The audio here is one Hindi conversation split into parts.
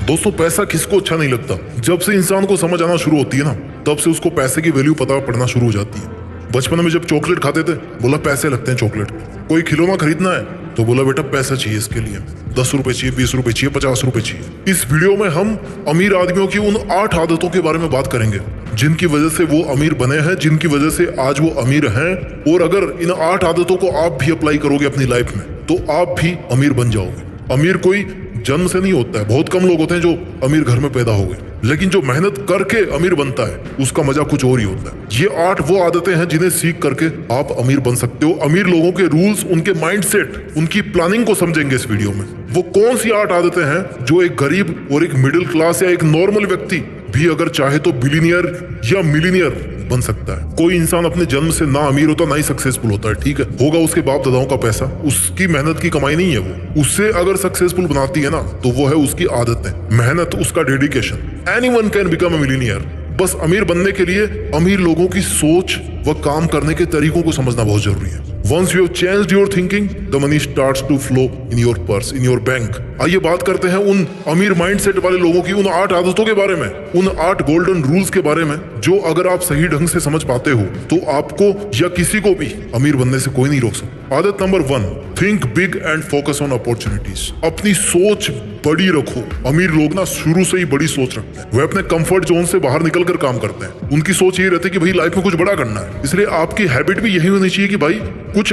दोस्तों पैसा किसको अच्छा नहीं लगता। जब से इंसान को समझ आना शुरू होती है ना, तब से उसको पैसे की वैल्यू पता पड़ना शुरू हो जाती है। बचपन में जब चॉकलेट खाते थे, बोला पैसे लगते हैं चॉकलेट। कोई खिलौना खरीदना है तो बोला बेटा पैसा चाहिए इसके लिए, 10 रुपए चाहिए, 20 रुपए चाहिए, 50 रुपए चाहिए। इस वीडियो में हम अमीर आदमियों की उन 8 आदतों के बारे में बात करेंगे जिनकी वजह से वो अमीर बने हैं, जिनकी वजह से आज वो अमीर हैं। और अगर इन 8 आदतों को आप भी अप्लाई करोगे अपनी लाइफ में तो आप भी अमीर बन जाओगे। अमीर कोई जन्म से नहीं होता है, बहुत कम लोग होते हैं जो अमीर घर में पैदा हो गए, लेकिन जो मेहनत करके अमीर बनता है उसका मजा कुछ और ही होता है। ये 8 वो आदतें हैं जिन्हें सीख करके आप अमीर बन सकते हो। अमीर लोगों के रूल्स, उनके माइंडसेट, उनकी प्लानिंग को समझेंगे इस वीडियो में। वो कौन सी 8 आदतें हैं जो एक गरीब और एक मिडिल क्लास या एक नॉर्मल व्यक्ति भी अगर चाहे तो बिलियनियर या मिलियनियर बन सकता है। कोई इंसान अपने जन्म से ना अमीर होता ना ही सक्सेसफुल होता है, ठीक है, होगा उसके बाप दादाओं का पैसा, उसकी मेहनत की कमाई नहीं है वो। उससे अगर सक्सेसफुल बनाती है ना तो वो है उसकी आदतें, मेहनत, उसका dedication. Anyone can become a millionaire. बस अमीर बनने के लिए अमीर लोगों की सोच व काम करने के तरीकों को समझना बहुत जरूरी है। Once you have changed your thinking, the money starts to flow in your purse, in your bank. आइए बात करते हैं उन अमीर माइंडसेट वाले लोगों की, उन 8 आदतों के बारे में, उन 8 गोल्डन रूल्स के बारे में, जो अगर आप सही ढंग से समझ पाते हो तो आपको या किसी को भी अमीर बनने से कोई नहीं रोक सकता। आदत number 1, think big and focus on opportunities. अपनी सोच बड़ी रखो। अमीर लोग ना शुरू से ही बड़ी सोच रखते हैं, वे अपने कंफर्ट जोन से बाहर निकल कर काम करते हैं। उनकी सोच ये रहती है कि भाई लाइफ में कुछ बड़ा करना है, इसलिए आपकी हैबिट भी यही होनी चाहिए कि भाई कुछ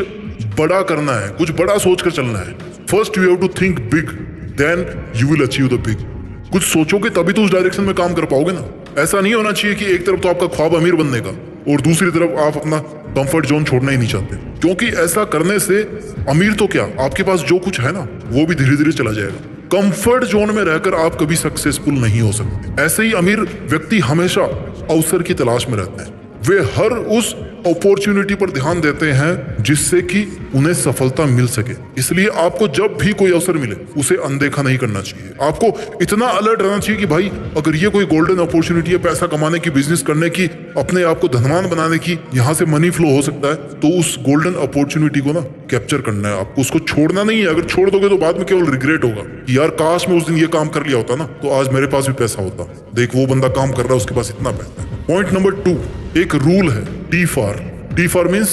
बड़ा करना है, कुछ बड़ा सोचकर चलना है। First you have to think big, then you will achieve the big. कुछ सोचोगे तभी तो उस डायरेक्शन में काम कर पाओगे ना। ऐसा नहीं होना चाहिए कि एक तरफ तो आपका ख्वाब अमीर बनने का और दूसरी तरफ आप अपना कंफर्ट जोन छोड़ना ही नहीं चाहते, क्योंकि ऐसा करने से अमीर तो क्या, आपके पास जो कुछ है ना वो भी धीरे धीरे चला जाएगा। कंफर्ट जोन में रहकर आप कभी सक्सेसफुल नहीं हो सकते। ऐसे ही अमीर व्यक्ति हमेशा अवसर की तलाश में रहते हैं। वे हर उस अपॉर्चुनिटी पर ध्यान देते हैं जिससे कि उन्हें सफलता मिल सके। इसलिए आपको जब भी कोई अवसर मिले उसे अनदेखा नहीं करना चाहिए। आपको इतना अलर्ट रहना चाहिए कि भाई अगर ये कोई गोल्डन अपॉर्चुनिटी है पैसा कमाने की, बिजनेस करने की, अपने आप को धनवान बनाने की, यहाँ से मनी फ्लो हो सकता है, तो उस गोल्डन अपॉर्चुनिटी को ना कैप्चर करना है आपको, उसको छोड़ना नहीं है। अगर छोड़ दोगे तो बाद में केवल रिग्रेट होगा कि यार काश मैं उस दिन ये काम कर लिया होता ना तो आज मेरे पास भी पैसा होता। देख वो बंदा काम कर रहा है, उसके पास इतना पैसा है। पॉइंट नंबर 2, एक रूल है T for means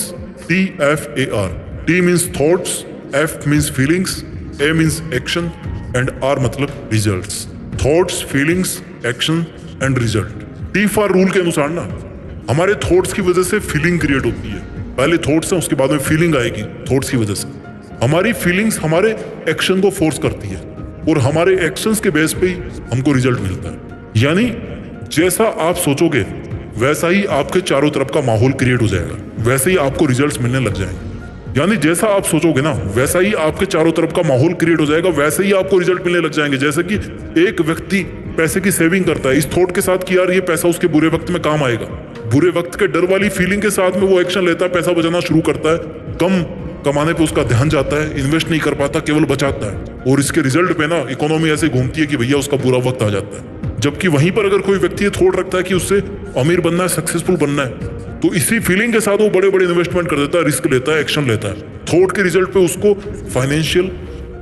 TFAR. T means thoughts, F means feelings, A means action and R मतलब results. Thoughts, feelings, action and result. T for rule के अनुसार ना हमारे थॉट्स की वजह से फीलिंग क्रिएट होती है। पहले थॉट्स है, उसके बाद में फीलिंग आएगी। थॉट्स की वजह से हमारी फीलिंग्स हमारे एक्शन को फोर्स करती है और हमारे एक्शंस के बेस पे ही हमको रिजल्ट मिलता है। यानी जैसा आप सोचोगे वैसा ही आपके चारों तरफ का माहौल क्रिएट हो जाएगा, वैसे ही आपको रिजल्ट्स मिलने लग जाएंगे। यानी जैसा आप सोचोगे ना वैसा ही आपके चारों तरफ का माहौल क्रिएट हो जाएगा, वैसे ही आपको रिजल्ट मिलने लग जाएंगे। जैसे कि एक व्यक्ति पैसे की सेविंग करता है इस थॉट के साथ कि यार ये पैसा उसके बुरे वक्त में काम आएगा, बुरे वक्त के डर वाली फीलिंग के साथ में वो एक्शन लेता है, पैसा बचाना शुरू करता है, कम कमाने पे उसका ध्यान जाता है, इन्वेस्ट नहीं कर पाता, केवल बचाता है, और इसके रिजल्ट पे ना इकोनॉमी ऐसे घूमती है कि भैया उसका बुरा वक्त आ जाता है। जबकि वहीं पर अगर कोई व्यक्ति ये थॉट रखता है कि उससे अमीर बनना है, सक्सेसफुल बनना है, तो इसी फीलिंग के साथ वो बड़े बड़े इन्वेस्टमेंट कर देता है, रिस्क लेता है, एक्शन लेता है। थॉट के रिजल्ट पे उसको फाइनेंशियल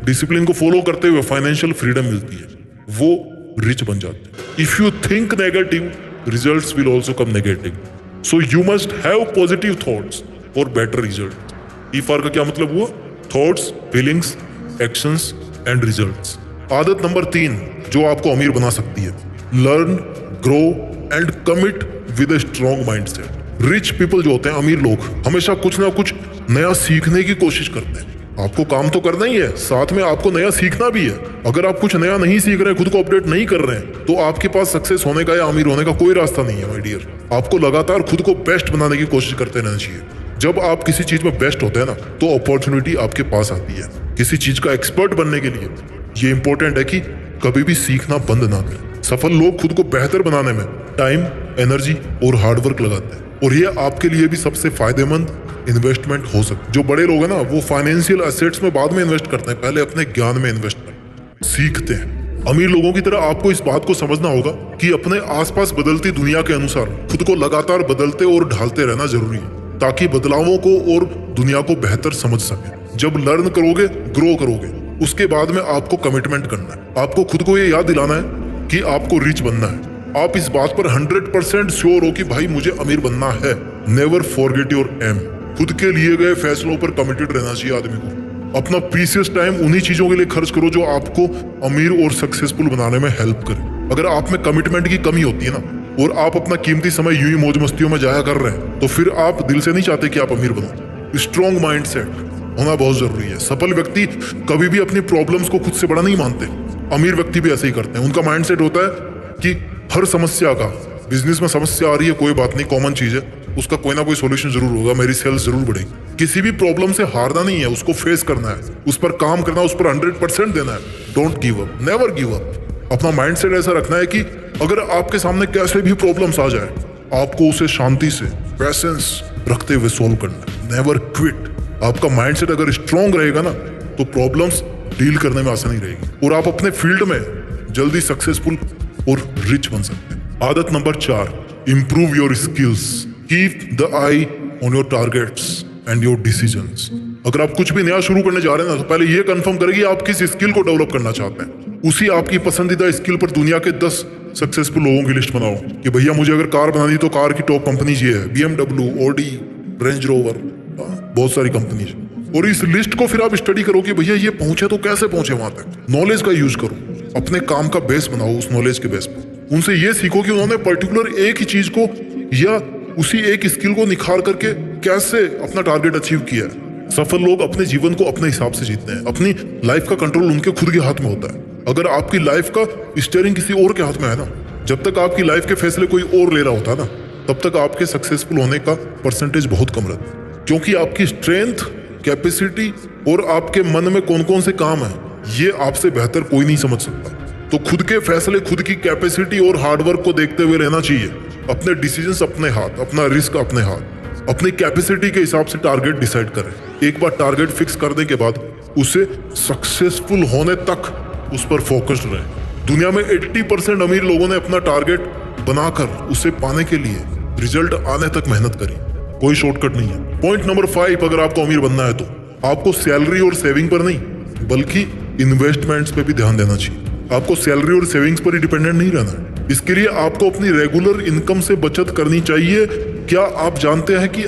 डिसिप्लिन को फॉलो करते हुए फाइनेंशियल फ्रीडम मिलती है, वो रिच बन जाते हैं। If you think negative, results will also come negative, so you must have positive thoughts for better result. ईफआर का क्या मतलब हुआ? Thoughts, feelings, actions and results. आदत नंबर 3 जो आपको अमीर बना सकती है, learn, grow and commit with a strong mindset. Rich people जो होते हैं, अमीर लोग, हमेशा कुछ ना कुछ नया सीखने की कोशिश करते हैं। आपको काम तो करना ही है, साथ में आपको नया सीखना भी है। अगर आप कुछ नया नहीं सीख रहे हैं, खुद को अपडेट नहीं कर रहे हैं, तो आपके पास सक्सेस होने का या अमीर होने का कोई रास्ता नहीं है माय डियर। आपको लगातार खुद को बेस्ट बनाने की कोशिश करते रहना चाहिए। जब आप किसी चीज में बेस्ट होते हैं ना तो अपॉर्चुनिटी आपके पास आती है। किसी चीज का एक्सपर्ट बनने के लिए ये इंपॉर्टेंट है कि कभी भी सीखना बंद ना करें। सफल लोग खुद को बेहतर बनाने में टाइम, एनर्जी और हार्डवर्क लगाते हैं, और ये आपके लिए भी सबसे फायदेमंद इन्वेस्टमेंट हो सकता है। जो बड़े लोग हैं ना वो फाइनेंशियल एसेट्स में बाद में इन्वेस्ट करते हैं, पहले अपने ज्ञान में इन्वेस्ट करते हैं, सीखते हैं। अमीर लोगों की तरह आपको इस बात को समझना होगा कि अपने आसपास बदलती दुनिया के अनुसार खुद को लगातार बदलते और ढालते रहना जरूरी है, ताकि बदलावों को और दुनिया को बेहतर समझ सके। जब लर्न करोगे, ग्रो करोगे, उसके बाद में आपको कमिटमेंट करना है। आपको खुद को ये याद दिलाना है कि आपको रिच बनना है, आप इस बात पर 100% श्योर हो कि भाई मुझे अमीर बनना है, नेवर फॉरगेट योर एम। खुद के लिए गए फैसलों पर कमिटेड रहना चाहिए आदमी को। अपना प्रीशियस टाइम उन्हीं चीजों के लिए खर्च करो जो आपको अमीर और सक्सेसफुल बनाने में हेल्प करे। अगर आप में कमिटमेंट की कमी होती है ना और आप अपना कीमती समय यूं ही मौज मस्तियों में जाया कर रहे हैं, तो फिर आप दिल से नहीं चाहते कि आप अमीर बनो। स्ट्रॉन्ग माइंडसेट होना बहुत जरूरी है। सफल व्यक्ति कभी भी अपनी प्रॉब्लम्स को खुद से बड़ा नहीं मानते। अमीर व्यक्ति भी ऐसे ही करते हैं। उनका माइंडसेट होता है कि हर समस्या का, बिजनेस में समस्या आ रही है कोई बात नहीं, कॉमन चीज है, उसका कोई ना कोई सॉल्यूशन जरूर होगा, मेरी सेल्स जरूर बढ़ेगी। किसी भी प्रॉब्लम से हारना नहीं है, उसको फेस करना है, उस पर काम करना, उस पर 100% देना है। Don't give up, never give up. अपना माइंडसेट ऐसा रखना है कि अगर आपके सामने कैसे भी प्रॉब्लम्स आ जाए, आपको उसे शांति से, पेशेंस रखते हुए सोल्व करना है। Never quit. आपका माइंडसेट अगर स्ट्रांग रहेगा ना तो प्रॉब्लम्स डील करने में आसानी रहेगी और आप अपने फील्ड में जल्दी सक्सेसफुल और रिच बन सकते हैं। आदत number 4, improve your skills. Keep the I on your targets and your decisions. अगर आप कुछ भी नया शुरू करने जा रहे हैं ना, तो पहले ये कंफर्म करें कि आप किस स्किल को डेवलप करना चाहते हैं। उसी आपकी पसंदीदा स्किल पर दुनिया के 10 सक्सेसफुल लोगों की लिस्ट बनाओ कि भैया मुझे अगर कार बनानी तो कार की टॉप कंपनीज ये है, BMW, Audi, रेंज रोवर, बहुत सारी कंपनीज। और इस लिस्ट को फिर आप स्टडी करो कि भैया ये पहुंचे तो कैसे पहुंचे वहां तक। नॉलेज का यूज करो, अपने काम का बेस बनाओ उस नॉलेज के बेस पर। उनसे ये सीखो कि उन्होंने पर्टिकुलर एक ही चीज को या उसी एक स्किल को निखार करके कैसे अपना टारगेट अचीव किया है। सफल लोग अपने जीवन को अपने हिसाब से जीते हैं। अपनी लाइफ का कंट्रोल उनके खुद के हाथ में होता है। अगर आपकी लाइफ का स्टीयरिंग किसी और के हाथ में है ना, जब तक आपकी लाइफ के फैसले कोई और ले रहा होता है ना, तब तक आपके सक्सेसफुल होने का परसेंटेज बहुत कम रहता है। क्योंकि आपकी स्ट्रेंथ, कैपेसिटी और आपके मन में कौन कौन से काम है, ये आपसे बेहतर कोई नहीं समझ सकता। तो खुद के फैसले, खुद की कैपेसिटी और हार्डवर्क को देखते हुए रहना चाहिए। अपने डिसीजंस अपने हाथ, अपना रिस्क अपने हाथ, अपनी कैपेसिटी के हिसाब से टारगेट डिसाइड करें। एक बार टारगेट फिक्स करने के बाद उसे सक्सेसफुल होने तक उस पर फोकस्ड रहें। दुनिया में 80% अमीर लोगों ने अपना टारगेट बनाकर उसे पाने के लिए रिजल्ट आने तक मेहनत करी। कोई शॉर्टकट नहीं है। पॉइंट नंबर 5, अगर आपको अमीर बनना है तो आपको सैलरी और सेविंग पर नहीं बल्कि इन्वेस्टमेंट्स पे भी ध्यान देना चाहिए। आपको सैलरी और सेविंग्स पर ही डिपेंडेंट नहीं रहना है। इसके लिए आपको अपनी रेगुलर इनकम से बचत करनी चाहिए। क्या आप जानते हैं कि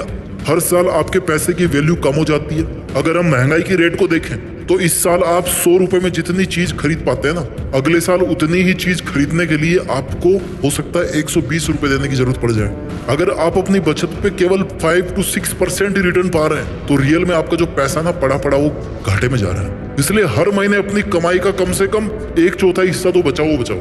हर साल आपके पैसे की वैल्यू कम हो जाती है? अगर हम महंगाई की रेट को देखें तो इस साल आप 100 रुपए में जितनी चीज खरीद पाते हैं ना, अगले साल उतनी ही चीज खरीदने के लिए आपको हो सकता है 120 रुपए देने की जरूरत पड़ जाए। अगर आप अपनी बचत पे केवल 5 to 6% ही रिटर्न पा रहे हैं तो रियल में आपका जो पैसा ना पड़ा पड़ा वो घाटे में जा रहा है। इसलिए हर महीने अपनी कमाई का कम से कम 1/4 हिस्सा तो बचाओ।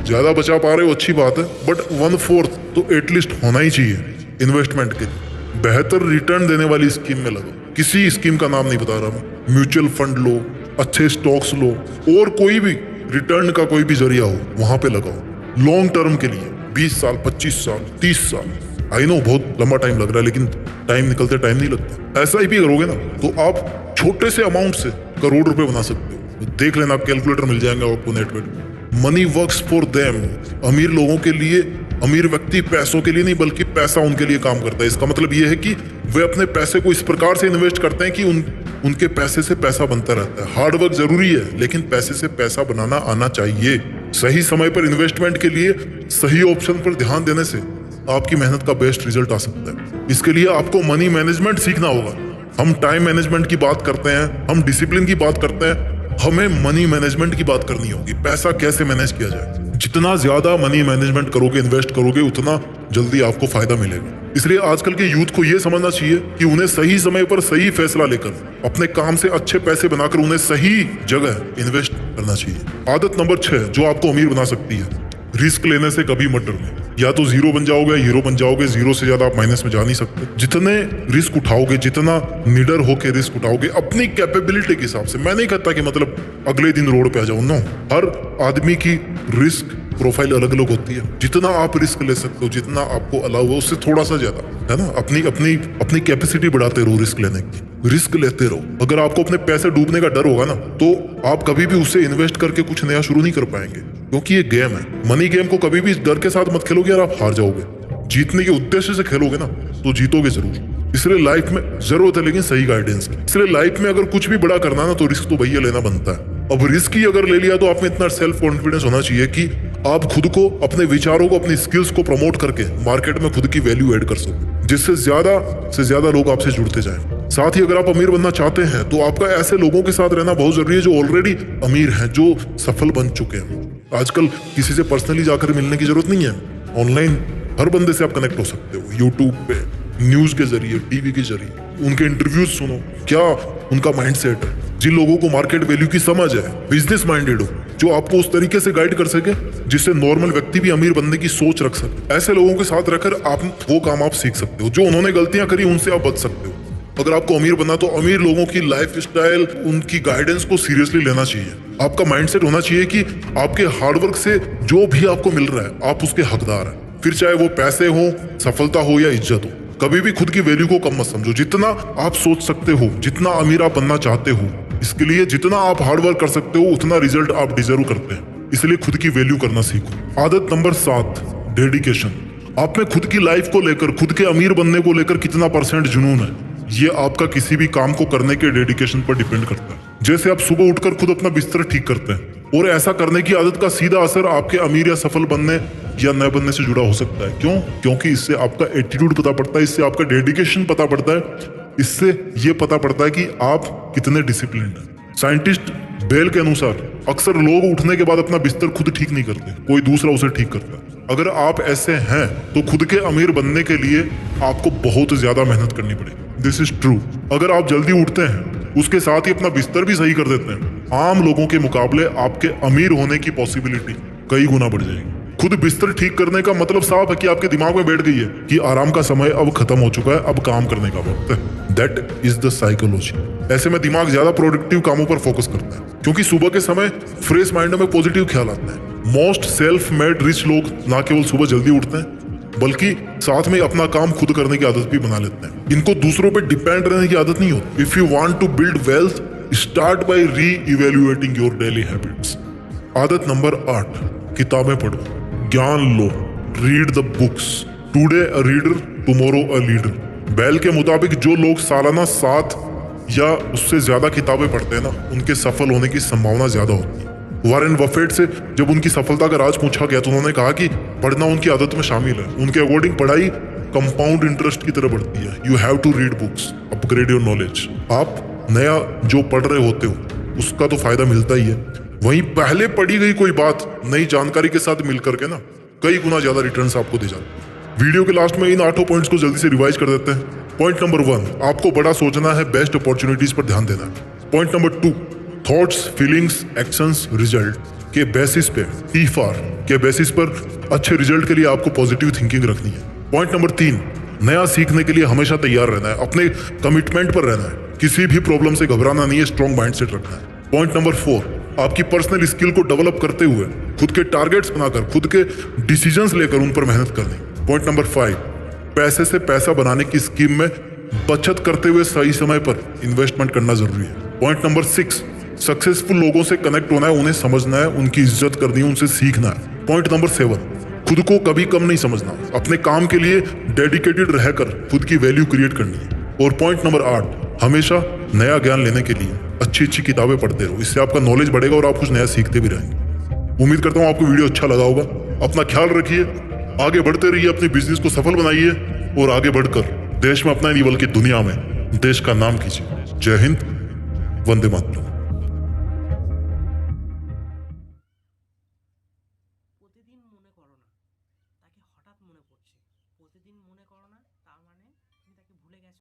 ज्यादा बचा पा रहे हो अच्छी बात है, बट 1/4 तो एटलीस्ट होना ही चाहिए इन्वेस्टमेंट के लिए। बेहतर रिटर्न देने वाली स्कीम में लगो। किसी स्कीम का नाम नहीं बता रहा मैं, म्यूचुअल फंड लो, अच्छे स्टॉक्स लो और कोई भी रिटर्न का कोई भी जरिया हो वहां पे लगाओ। लॉन्ग टर्म के लिए 20 साल, 25 साल, 30 साल। आई नो बहुत लंबा टाइम लग रहा है, लेकिन टाइम निकलते टाइम नहीं लगता। ऐसा ही भी करोगे ना तो आप छोटे से अमाउंट से करोड़ रुपए बना सकते हो। देख लेना, कैलकुलेटर मिल जाएंगे आपको नेट पे। Money works for them. अमीर लोगों के लिए, अमीर व्यक्ति पैसों के लिए नहीं बल्कि पैसा उनके लिए काम करता है। इसका मतलब यह है कि वे अपने पैसे को इस प्रकार से इन्वेस्ट करते हैं कि उनके पैसे से पैसा बनता रहता है। हार्डवर्क जरूरी है, लेकिन पैसे से पैसा बनाना आना चाहिए। सही समय पर इन्वेस्टमेंट के लिए सही ऑप्शन पर ध्यान देने से आपकी मेहनत का बेस्ट रिजल्ट आ सकता है। इसके लिए आपको मनी मैनेजमेंट सीखना होगा। हम टाइम मैनेजमेंट की बात करते हैं, हम डिसिप्लिन की बात करते हैं, हमें मनी मैनेजमेंट की बात करनी होगी। पैसा कैसे मैनेज किया जाए। जितना ज्यादा मनी मैनेजमेंट करोगे, इन्वेस्ट करोगे, उतना जल्दी आपको फायदा मिलेगा। इसलिए आजकल के यूथ को यह समझना चाहिए कि उन्हें सही समय पर सही फैसला लेकर अपने काम से अच्छे पैसे बनाकर उन्हें सही जगह इन्वेस्ट करना चाहिए। आदत नंबर 6 जो आपको अमीर बना सकती है, रिस्क लेने से कभी मत डरना। या तो जीरो बन जाओगे, हीरो बन जाओगे। जीरो से ज्यादा आप माइनस में जा नहीं सकते। जितने रिस्क उठाओगे, जितना निडर होके रिस्क उठाओगे अपनी कैपेबिलिटी के हिसाब से। मैं नहीं कहता कि मतलब अगले दिन रोड पे आ जाओ, नो। हर आदमी की रिस्क प्रोफाइल अलग अलग होती है। जितना आप रिस्क ले सकते हो, जितना आपको अलाउ है, उससे थोड़ा सा ज्यादा, है ना। अपनी कैपेसिटी बढ़ाते रहो रिस्क लेने की, रिस्क लेते रहो। अगर आपको अपने पैसे डूबने का डर होगा ना तो आप कभी भी उसे इन्वेस्ट करके कुछ नया शुरू नहीं कर पाएंगे, क्योंकि ये गेम है। मनी गेम को कभी भी इस डर के साथ मत खेलोगे यार, आप हार जाओगे। जीतने के उद्देश्य से खेलोगे ना तो जीतोगे जरूर। इसलिए लाइफ में जरूरत है लेकिन सही गाइडेंस की। इसलिए लाइफ में अगर कुछ भी बड़ा करना ना तो रिस्क तो भैया लेना बनता है। अब रिस्क ही अगर ले लिया तो आप में इतना सेल्फ कॉन्फिडेंस होना चाहिए कि आप खुद को, अपने विचारों को, अपनी स्किल्स को प्रमोट करके मार्केट में खुद की वैल्यू ऐड कर सको, जिससे ज्यादा से ज्यादा लोग आपसे जुड़ते जाएं। साथ ही अगर आप अमीर बनना चाहते हैं तो आपका ऐसे लोगों के साथ रहना बहुत जरूरी है जो ऑलरेडी अमीर हैं, जो सफल बन चुके हैं। आजकल किसी से पर्सनली जाकर मिलने की जरूरत नहीं है, ऑनलाइन हर बंदे से आप कनेक्ट हो सकते हो। यूट्यूब पे, न्यूज के जरिए, टीवी के जरिए उनके इंटरव्यूज सुनो, क्या उनका माइंडसेट है। जिन लोगों को मार्केट वैल्यू की समझ है, बिजनेस माइंडेड हो, जो आपको उस तरीके से गाइड कर सके जिससे नॉर्मल व्यक्ति भी अमीर बनने की सोच रख सके, ऐसे लोगों के साथ रहकर आप वो काम आप सीख सकते हो। जो उन्होंने गलतियां करी उनसे आप बच सकते हो। अगर आपको अमीर बनना तो अमीर लोगों की लाइफ स्टाइल, उनकी गाइडेंस को सीरियसली लेना चाहिए। आपका माइंडसेट होना चाहिए कि आपके हार्डवर्क से जो भी आपको मिल रहा है आप उसके हकदार हैं, फिर चाहे वो पैसे हो, सफलता हो या इज्जत हो। कभी भी खुद की वैल्यू को कम मत समझो। जितना आप सोच सकते हो, जितना अमीर आप बनना चाहते हो, इसके लिए जितना आप हार्डवर्क कर सकते हो उतना रिजल्ट आप डिजर्व करते हैं। इसलिए खुद की वैल्यू करना सीखो। आदत नंबर 7, डेडिकेशन। आप में खुद की लाइफ को लेकर, खुद के अमीर बनने को लेकर कितना % जुनून है, ये आपका किसी भी काम को करने के डेडिकेशन पर डिपेंड करता है। जैसे आप सुबह उठकर खुद अपना बिस्तर ठीक करते हैं, और ऐसा करने की आदत का सीधा असर आपके अमीर या सफल बनने या न बनने से जुड़ा हो सकता है। क्यों? क्योंकि इससे आपका एटीट्यूड पता पड़ता है, इससे आपका डेडिकेशन पता पड़ता है, इससे ये पता पड़ता है कि आप कितने डिसिप्लिन्ड हैं। साइंटिस्ट बेल के अनुसार अक्सर लोग उठने के बाद अपना बिस्तर खुद ठीक नहीं करते, कोई दूसरा उसे ठीक करता है। अगर आप ऐसे हैं तो खुद के अमीर बनने के लिए आपको बहुत ज्यादा मेहनत करनी पड़ेगी। This is true. अगर आप जल्दी उठते हैं, उसके साथ ही अपना बिस्तर भी सही कर देते हैं, आम लोगों के मुकाबले आपके अमीर होने की पॉसिबिलिटी कई गुना बढ़ जाएगी। खुद बिस्तर ठीक करने का मतलब साफ है कि आपके दिमाग में बैठ गई है कि आराम का समय अब खत्म हो चुका है, अब काम करने का वक्त है। That is the psychology. ऐसे में दिमाग ज्यादा प्रोडक्टिव कामों पर फोकस करता है, क्योंकि सुबह के समय फ्रेश माइंड में पॉजिटिव ख्याल आते हैं। मोस्ट सेल्फ मेड रिच लोग ना केवल सुबह जल्दी उठते हैं, बल्कि साथ में अपना काम खुद करने की आदत भी बना लेते हैं। इनको दूसरों पे डिपेंड रहने की आदत नहीं होती। If you want to build wealth, start by reevaluating your daily habits. आदत नंबर 8, किताबें पढ़ो, ज्ञान लो। Read the books. Today a reader, tomorrow a leader. Bell के मुताबिक जो लोग सालाना 7 या उससे ज्यादा किताबें पढ़ते हैं ना, उनके सफल होने की संभावना ज्यादा होती है। वॉरेन बफेट से जब उनकी सफलता का राज पूछा गया तो उन्होंने कहा कि पढ़ना उनकी आदत में शामिल है। उनके अकॉर्डिंग पढ़ाई कंपाउंड इंटरेस्ट की तरह बढ़ती है। You have to read books, upgrade your knowledge. आप नया जो पढ़ रहे होते हो उसका तो फायदा मिलता ही है, वहीं पहले पढ़ी गई कोई बात नई जानकारी के साथ मिलकर के ना कई गुना ज्यादा रिटर्न्स आपको दे जाती है। वीडियो के लास्ट में इन 8 पॉइंट्स को जल्दी से रिवाइज कर देते हैं। पॉइंट नंबर 1, आपको बड़ा सोचना है, बेस्ट अपॉर्चुनिटीज पर ध्यान देना है। Point number 2, thoughts, feelings, actions, result के बेसिस पे, T-FAR के बेसिस पर अच्छे रिजल्ट के लिए आपको पॉजिटिव थिंकिंग रखनी है। पॉइंट नंबर 3, नया सीखने के लिए हमेशा तैयार रहना है, अपने कमिटमेंट पर रहना है, किसी भी प्रॉब्लम से घबराना नहीं है, स्ट्रॉन्ग माइंडसेट रखना है। पॉइंट नंबर 4, आपकी पर्सनल स्किल को डेवलप करते हुए खुद के टारगेट्स बनाकर, खुद के डिसीजंस लेकर उन पर मेहनत करनी। पॉइंट नंबर 5, पैसे से पैसा बनाने की स्कीम में बचत करते हुए सही समय पर इन्वेस्टमेंट करना जरूरी है। पॉइंट नंबर 6, सक्सेसफुल लोगों से कनेक्ट होना है, उन्हें समझना है, उनकी इज्जत करनी है, उनसे सीखना है। पॉइंट नंबर 7, खुद को कभी कम नहीं समझना, अपने काम के लिए डेडिकेटेड रहकर खुद की वैल्यू क्रिएट करनी है। और पॉइंट नंबर 8, हमेशा नया ज्ञान लेने के लिए अच्छी अच्छी किताबें पढ़ते रहो, इससे आपका नॉलेज बढ़ेगा और आप कुछ नया सीखते भी रहेंगे। उम्मीद करता हूँ आपको वीडियो अच्छा लगा होगा। अपना ख्याल रखिए, आगे बढ़ते रहिए, अपने बिजनेस को सफल बनाइए और आगे बढ़कर देश में अपना नहीं बल्कि दुनिया में देश का नाम कीजिए। जय हिंद, वंदे मातरम। প্রতিদিন মনে করো না, তাকে হঠাৎ মনে পড়ছে। প্রতিদিন মনে করো না তার মানে তুমি তাকে ভুলে গেছো।